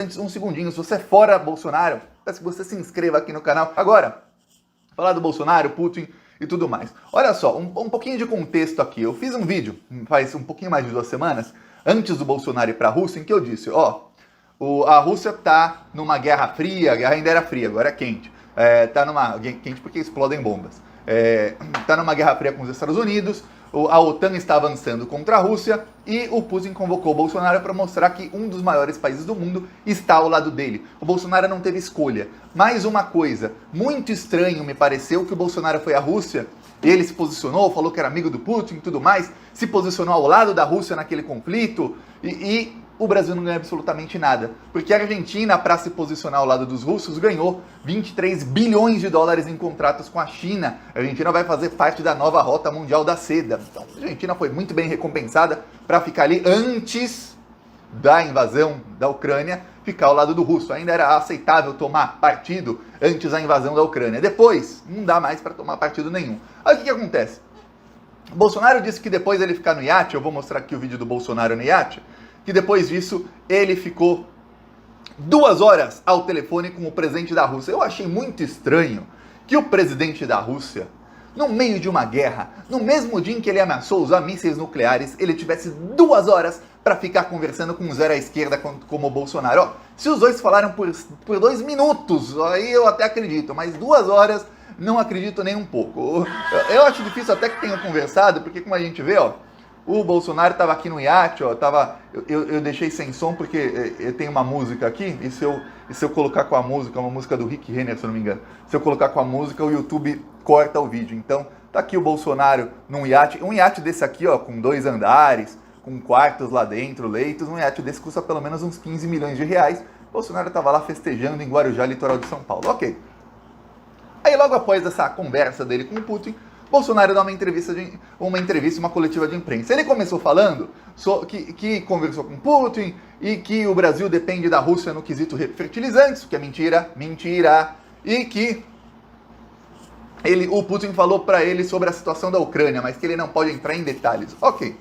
Antes, um segundinho, se você é fora Bolsonaro, peço que você se inscreva aqui no canal. Agora, falar do Bolsonaro, Putin e tudo mais. Olha só, um pouquinho de contexto aqui. Eu fiz um vídeo, faz um pouquinho mais de 2 semanas, antes do Bolsonaro ir para a Rússia, em que eu disse, a Rússia tá numa guerra fria, a guerra ainda era fria, agora é quente. Tá numa quente porque explodem bombas. Tá numa guerra fria com os Estados Unidos, a OTAN está avançando contra a Rússia e o Putin convocou o Bolsonaro para mostrar que um dos maiores países do mundo está ao lado dele. O Bolsonaro não teve escolha. Mais uma coisa, muito estranho me pareceu que o Bolsonaro foi à Rússia, ele se posicionou, falou que era amigo do Putin e tudo mais, se posicionou ao lado da Rússia naquele conflito e o Brasil não ganha absolutamente nada. Porque a Argentina, para se posicionar ao lado dos russos, ganhou 23 bilhões de dólares em contratos com a China. A Argentina vai fazer parte da nova Rota Mundial da Seda. Então, a Argentina foi muito bem recompensada para ficar ali antes da invasão da Ucrânia, ficar ao lado do russo. Ainda era aceitável tomar partido antes da invasão da Ucrânia. Depois, não dá mais para tomar partido nenhum. Aí o que acontece? O Bolsonaro disse que depois ele ficar no iate, eu vou mostrar aqui o vídeo do Bolsonaro no iate, que depois disso ele ficou 2 horas ao telefone com o presidente da Rússia. Eu achei muito estranho que o presidente da Rússia, no meio de uma guerra, no mesmo dia em que ele ameaçou usar mísseis nucleares, ele tivesse 2 horas para ficar conversando com um zero à esquerda como o Bolsonaro. Se os dois falaram por 2 minutos, aí eu até acredito, mas 2 horas não acredito nem um pouco. Eu acho difícil até que tenham conversado, porque como a gente vê, o Bolsonaro estava aqui no iate, eu deixei sem som porque eu tenho uma música aqui, e se eu colocar com a música, uma música do Rick Renner, se eu não me engano, se eu colocar com a música, o YouTube corta o vídeo. Então, tá aqui o Bolsonaro num iate, um iate desse aqui, com 2 andares, com quartos lá dentro, leitos, um iate desse custa pelo menos uns 15 milhões de reais. O Bolsonaro estava lá festejando em Guarujá, litoral de São Paulo. Ok. Aí logo após essa conversa dele com o Putin, Bolsonaro dá uma entrevista, uma coletiva de imprensa. Ele começou falando que conversou com Putin e que o Brasil depende da Rússia no quesito fertilizantes, o que é mentira, e que o Putin falou para ele sobre a situação da Ucrânia, mas que ele não pode entrar em detalhes. Ok.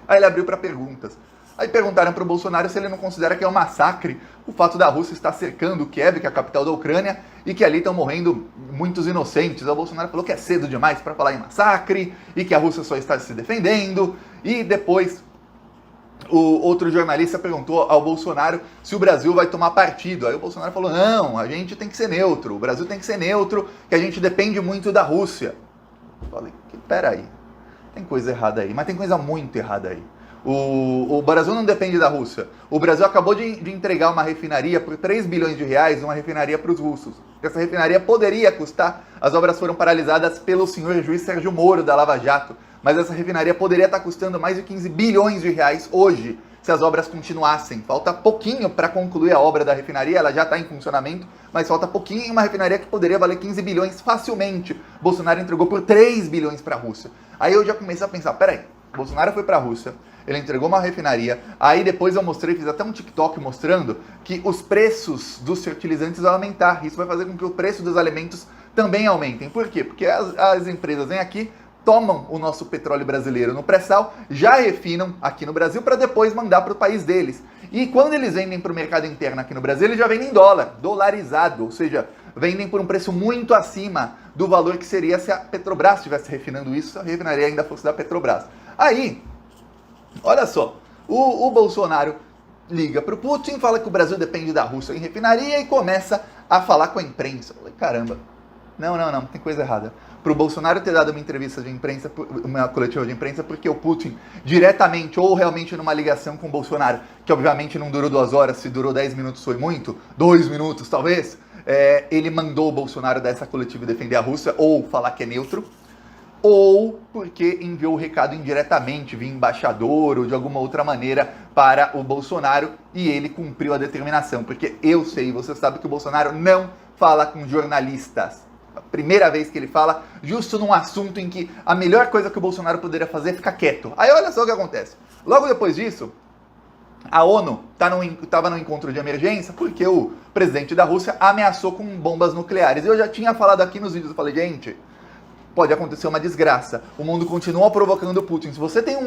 Aí ele abriu para perguntas. Aí perguntaram para o Bolsonaro se ele não considera que é um massacre o fato da Rússia estar cercando Kiev, que é a capital da Ucrânia, e que ali estão morrendo muitos inocentes. O Bolsonaro falou que é cedo demais para falar em massacre, e que a Rússia só está se defendendo. E depois o outro jornalista perguntou ao Bolsonaro se o Brasil vai tomar partido. Aí o Bolsonaro falou, não, a gente tem que ser neutro, o Brasil tem que ser neutro, que a gente depende muito da Rússia. Eu falei, peraí, tem coisa errada aí, mas tem coisa muito errada aí. O Brasil não depende da Rússia. O Brasil acabou de entregar uma refinaria por 3 bilhões de reais, uma refinaria para os russos. Essa refinaria poderia custar, as obras foram paralisadas pelo senhor juiz Sérgio Moro, da Lava Jato, mas essa refinaria poderia estar custando mais de 15 bilhões de reais hoje, se as obras continuassem. Falta pouquinho para concluir a obra da refinaria, ela já está em funcionamento, mas falta pouquinho, uma refinaria que poderia valer 15 bilhões facilmente. Bolsonaro entregou por 3 bilhões para a Rússia. Aí eu já comecei a pensar, peraí, Bolsonaro foi para a Rússia, ele entregou uma refinaria, aí depois eu fiz até um TikTok mostrando que os preços dos fertilizantes vão aumentar. Isso vai fazer com que o preço dos alimentos também aumentem. Por quê? Porque as empresas vêm aqui, tomam o nosso petróleo brasileiro no pré-sal, já refinam aqui no Brasil para depois mandar para o país deles. E quando eles vendem para o mercado interno aqui no Brasil, eles já vendem em dólar, dolarizado, ou seja, vendem por um preço muito acima do valor que seria se a Petrobras estivesse refinando isso, se a refinaria ainda fosse da Petrobras. Aí, olha só, o Bolsonaro liga para o Putin, fala que o Brasil depende da Rússia em refinaria e começa a falar com a imprensa. Eu falei, caramba, não, tem coisa errada. Para o Bolsonaro ter dado uma entrevista de imprensa, uma coletiva de imprensa, porque o Putin, diretamente ou realmente numa ligação com o Bolsonaro, que obviamente não durou 2 horas, se durou 10 minutos foi muito, 2 minutos talvez, ele mandou o Bolsonaro dar essa coletiva e defender a Rússia, ou falar que é neutro, ou porque enviou o recado indiretamente, via embaixador ou de alguma outra maneira para o Bolsonaro e ele cumpriu a determinação. Porque eu sei, você sabe que o Bolsonaro não fala com jornalistas. A primeira vez que ele fala, justo num assunto em que a melhor coisa que o Bolsonaro poderia fazer é ficar quieto. Aí olha só o que acontece. Logo depois disso, a ONU estava no encontro de emergência porque o presidente da Rússia ameaçou com bombas nucleares. Eu já tinha falado aqui nos vídeos, eu falei, gente, pode acontecer uma desgraça. O mundo continua provocando o Putin. Se você tem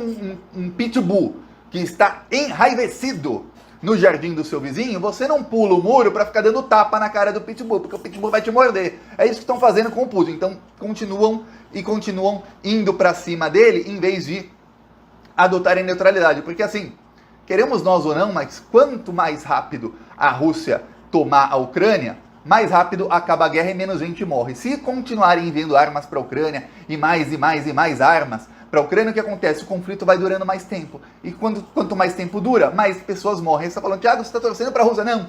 um pitbull que está enraivecido no jardim do seu vizinho, você não pula o muro para ficar dando tapa na cara do pitbull, porque o pitbull vai te morder. É isso que estão fazendo com o Putin. Então continuam indo para cima dele em vez de adotarem neutralidade. Porque assim, queremos nós ou não, mas quanto mais rápido a Rússia tomar a Ucrânia, mais rápido acaba a guerra e menos gente morre. Se continuarem enviando armas para a Ucrânia e mais armas para a Ucrânia, o que acontece? O conflito vai durando mais tempo. E quanto mais tempo dura, mais pessoas morrem. Você está falando, Thiago, você está torcendo para a Rússia? Não.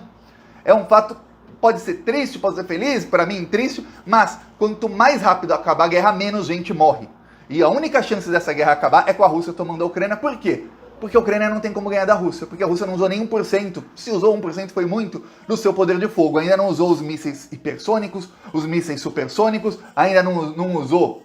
É um fato, pode ser triste, pode ser feliz, para mim triste, mas quanto mais rápido acabar a guerra, menos gente morre. E a única chance dessa guerra acabar é com a Rússia tomando a Ucrânia. Por quê? Porque a Ucrânia não tem como ganhar da Rússia, porque a Rússia não usou nem 1%, se usou 1% foi muito, do seu poder de fogo. Ainda não usou os mísseis hipersônicos, os mísseis supersônicos, ainda não usou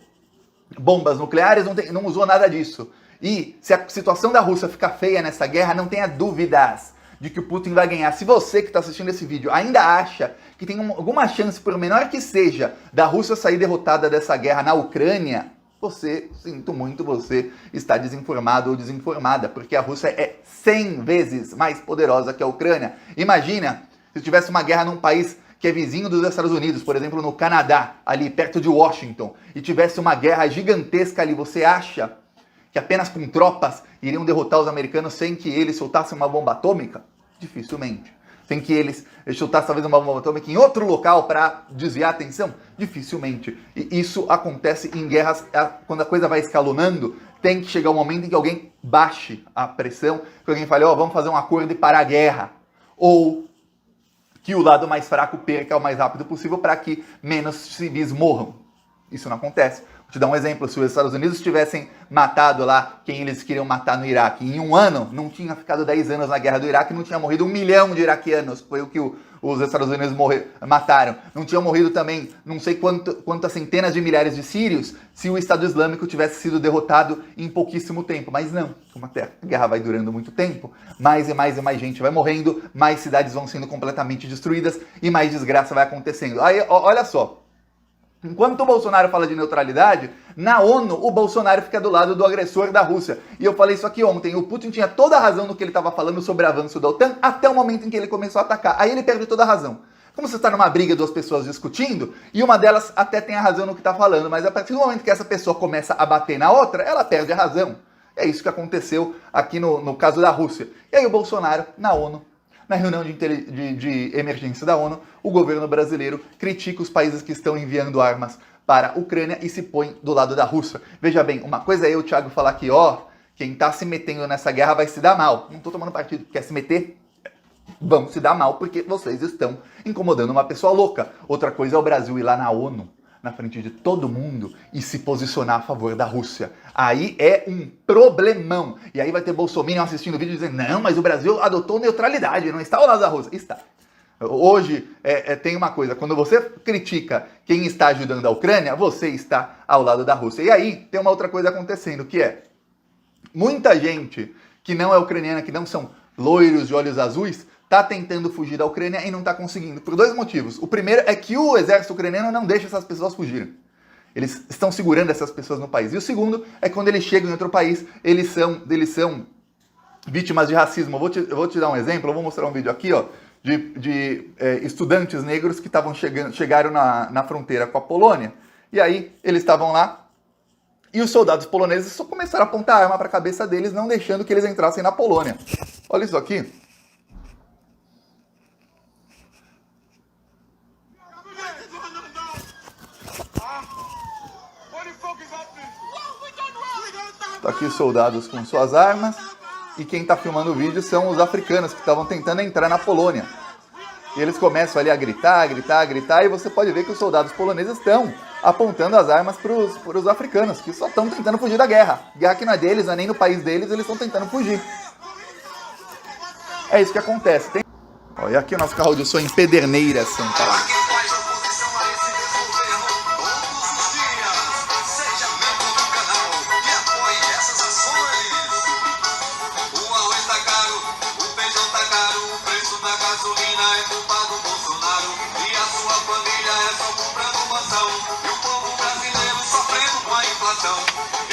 bombas nucleares, não usou nada disso. E se a situação da Rússia ficar feia nessa guerra, não tenha dúvidas de que o Putin vai ganhar. Se você que está assistindo esse vídeo ainda acha que tem alguma chance, por menor que seja, da Rússia sair derrotada dessa guerra na Ucrânia, você, sinto muito, você está desinformado ou desinformada, porque a Rússia é 100 vezes mais poderosa que a Ucrânia. Imagina se tivesse uma guerra num país que é vizinho dos Estados Unidos, por exemplo, no Canadá, ali perto de Washington, e tivesse uma guerra gigantesca ali, você acha que apenas com tropas iriam derrotar os americanos sem que eles soltassem uma bomba atômica? Dificilmente. Sem que eles chutassem talvez uma bomba atômica em outro local para desviar a atenção? Dificilmente. E isso acontece em guerras, quando a coisa vai escalonando, tem que chegar um momento em que alguém baixe a pressão, que alguém fale, vamos fazer um acordo e parar a guerra. Ou que o lado mais fraco perca o mais rápido possível para que menos civis morram. Isso não acontece. Vou te dar um exemplo, se os Estados Unidos tivessem matado lá quem eles queriam matar no Iraque em um ano, não tinha ficado 10 anos na guerra do Iraque, não tinha morrido 1 milhão de iraquianos, foi o que os Estados Unidos mataram. Não tinham morrido também não sei quantas centenas de milhares de sírios se o Estado Islâmico tivesse sido derrotado em pouquíssimo tempo. Mas não, como a guerra vai durando muito tempo, mais e mais gente vai morrendo, mais cidades vão sendo completamente destruídas e mais desgraça vai acontecendo. Aí, olha só. Enquanto o Bolsonaro fala de neutralidade, na ONU o Bolsonaro fica do lado do agressor da Rússia. E eu falei isso aqui ontem, o Putin tinha toda a razão no que ele estava falando sobre o avanço da OTAN até o momento em que ele começou a atacar. Aí ele perde toda a razão. Como você está numa briga, duas pessoas discutindo, e uma delas até tem a razão no que está falando, mas a partir do momento que essa pessoa começa a bater na outra, ela perde a razão. É isso que aconteceu aqui no caso da Rússia. E aí o Bolsonaro, na ONU, na reunião de emergência da ONU, o governo brasileiro critica os países que estão enviando armas para a Ucrânia e se põe do lado da Rússia. Veja bem, uma coisa é eu, Thiago, falar que, quem está se metendo nessa guerra vai se dar mal. Não estou tomando partido, quer se meter? Vão se dar mal porque vocês estão incomodando uma pessoa louca. Outra coisa é o Brasil ir lá na ONU, na frente de todo mundo, e se posicionar a favor da Rússia. Aí é um problemão. E aí vai ter Bolsonaro assistindo o vídeo dizendo, não, mas o Brasil adotou neutralidade, não está ao lado da Rússia. Está. Hoje tem uma coisa, quando você critica quem está ajudando a Ucrânia, você está ao lado da Rússia. E aí tem uma outra coisa acontecendo, que é muita gente que não é ucraniana, que não são loiros de olhos azuis, está tentando fugir da Ucrânia e não está conseguindo, por dois motivos. O primeiro é que o exército ucraniano não deixa essas pessoas fugirem. Eles estão segurando essas pessoas no país. E o segundo é que quando eles chegam em outro país, eles são vítimas de racismo. Eu vou te dar um exemplo, eu vou mostrar um vídeo aqui, de estudantes negros que chegaram na fronteira com a Polônia. E aí eles estavam lá e os soldados poloneses só começaram a apontar a arma para a cabeça deles, não deixando que eles entrassem na Polônia. Olha isso aqui. Tá aqui os soldados com suas armas, e quem está filmando o vídeo são os africanos que estavam tentando entrar na Polônia. E eles começam ali a gritar, e você pode ver que os soldados poloneses estão apontando as armas para os africanos, que só estão tentando fugir da guerra. Guerra que não é deles, não é nem no país deles, eles estão tentando fugir. É isso que acontece. E aqui o nosso carro de som em Pederneiras, São Paulo. Gasolina é culpa do Bolsonaro e a sua família é só comprando mansão e o povo brasileiro sofrendo com a inflação.